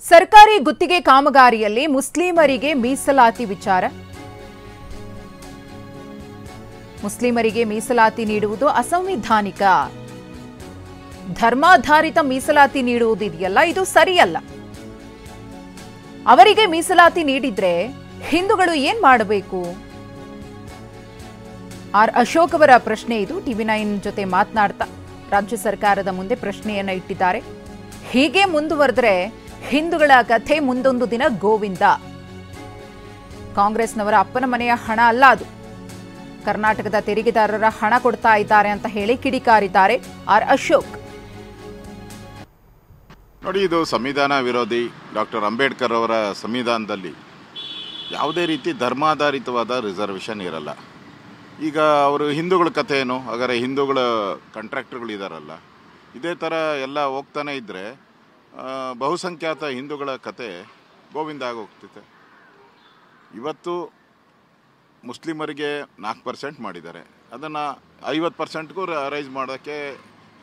ಸರ್ಕಾರಿ ಗುತ್ತಿಗೆ ಕಾಮಗಾರಿಯಲ್ಲಿ ಮುಸ್ಲಿಮರಿಗೆ ಮೀಸಲಾತಿ ವಿಚಾರ. ಮುಸ್ಲಿಮರಿಗೆ ಮೀಸಲಾತಿ ನೀಡುವುದು ಅಸಂವಿಧಾನಿಕ. ಧರ್ಮಾಧಾರಿತ ಮೀಸಲಾತಿ ನೀಡುವುದಿದೆಯಲ್ಲ, ಇದು ಸರಿಯಲ್ಲ. ಅವರಿಗೆ ಮೀಸಲಾತಿ ನೀಡಿದ್ರೆ ಹಿಂದೂಗಳು ಏನ್ ಮಾಡಬೇಕು? ಆರ್ ಅಶೋಕ್ ಅವರ ಪ್ರಶ್ನೆ ಇದು. ಟಿವಿ9 ಜೊತೆ ಮಾತನಾಡ್ತಾ ರಾಜ್ಯ ಸರ್ಕಾರದ ಮುಂದೆ ಪ್ರಶ್ನೆಯನ್ನ ಇಟ್ಟಿದ್ದಾರೆ. ಹೀಗೆ ಮುಂದುವರೆದ್ರೆ ಹಿಂದೂಗಳ ಕಥೆ ಮುಂದೊಂದು ದಿನ ಗೋವಿಂದ. ಕಾಂಗ್ರೆಸ್ನವರ ಅಪ್ಪನ ಮನೆಯ ಹಣ ಅಲ್ಲ ಅದು, ಕರ್ನಾಟಕದ ತೆರಿಗೆದಾರರ ಹಣ ಕೊಡ್ತಾ ಇದ್ದಾರೆ ಅಂತ ಹೇಳಿ ಕಿಡಿಕಾರಿದ್ದಾರೆ ಆರ್ ಅಶೋಕ್. ನೋಡಿ, ಇದು ಸಂವಿಧಾನ ವಿರೋಧಿ. ಡಾಕ್ಟರ್ ಅಂಬೇಡ್ಕರ್ ಅವರ ಸಂವಿಧಾನದಲ್ಲಿ ಯಾವುದೇ ರೀತಿ ಧರ್ಮಾಧಾರಿತವಾದ ರಿಸರ್ವೇಷನ್ ಇರಲ್ಲ. ಈಗ ಅವರು ಹಿಂದೂಗಳ ಕಥೆ ಏನು? ಹಾಗಾದರೆ ಹಿಂದೂಗಳ ಕಾಂಟ್ರಾಕ್ಟರ್ಗಳು ಇದ್ದಾರಲ್ಲ, ಇದೇ ಥರ ಎಲ್ಲ ಹೋಗ್ತಾನೆ ಇದ್ದರೆ ಬಹುಸಂಖ್ಯಾತ ಹಿಂದೂಗಳ ಕತೆ ಗೋವಿಂದ ಆಗೋಗ್ತಿದೆ. ಇವತ್ತು ಮುಸ್ಲಿಮರಿಗೆ 4% ಮಾಡಿದ್ದಾರೆ, ಅದನ್ನು 50%ಗೂ ರೈಸ್ ಮಾಡೋಕ್ಕೆ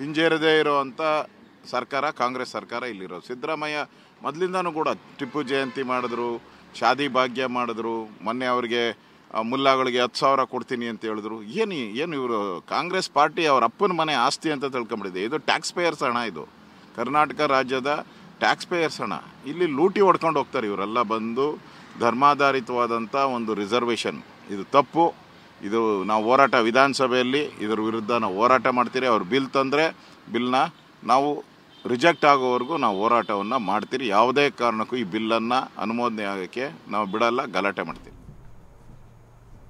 ಹಿಂಜೇರದೇ ಇರೋವಂಥ ಸರ್ಕಾರ ಕಾಂಗ್ರೆಸ್ ಸರ್ಕಾರ ಇಲ್ಲಿರೋ. ಸಿದ್ದರಾಮಯ್ಯ ಮೊದಲಿಂದನೂ ಕೂಡ ಟಿಪ್ಪು ಜಯಂತಿ ಮಾಡಿದ್ರು, ಶಾದಿ ಭಾಗ್ಯ ಮಾಡಿದ್ರು, ಮೊನ್ನೆ ಅವರಿಗೆ ಮುಲ್ಲಾಗಳಿಗೆ 10,000 ಕೊಡ್ತೀನಿ ಅಂತ ಹೇಳಿದ್ರು. ಏನು ಇವರು ಕಾಂಗ್ರೆಸ್ ಪಾರ್ಟಿ ಅವ್ರ ಅಪ್ಪನ ಮನೆ ಆಸ್ತಿ ಅಂತ ತಿಳ್ಕೊಂಬಿಟ್ಟಿದೆ. ಇದು ಟ್ಯಾಕ್ಸ್ ಪೇಯರ್ಸ್ ಹಣ, ಇದು ಕರ್ನಾಟಕ ರಾಜ್ಯದ ಟ್ಯಾಕ್ಸ್ ಪೇಯರ್ಸ್ ಹಣ. ಇಲ್ಲಿ ಲೂಟಿ ಹೊಡ್ಕೊಂಡು ಹೋಗ್ತಾರೆ ಇವರೆಲ್ಲ ಬಂದು. ಧರ್ಮಾಧಾರಿತವಾದಂಥ ಒಂದು ರಿಸರ್ವೇಷನ್ ಇದು ತಪ್ಪು. ಇದು ನಾವು ಹೋರಾಟ ವಿಧಾನಸಭೆಯಲ್ಲಿ ಇದರ ವಿರುದ್ಧ ನಾವು ಹೋರಾಟ ಮಾಡ್ತೀರಿ. ಅವ್ರು ಬಿಲ್ ತಂದರೆ ಬಿಲ್ನ ನಾವು ರಿಜೆಕ್ಟ್ ಆಗೋವರೆಗೂ ನಾವು ಹೋರಾಟವನ್ನು ಮಾಡ್ತೀರಿ. ಯಾವುದೇ ಕಾರಣಕ್ಕೂ ಈ ಬಿಲ್ಲನ್ನು ಅನುಮೋದನೆ ಆಗೋಕ್ಕೆ ನಾವು ಬಿಡಲ್ಲ, ಗಲಾಟೆ ಮಾಡ್ತೀವಿ.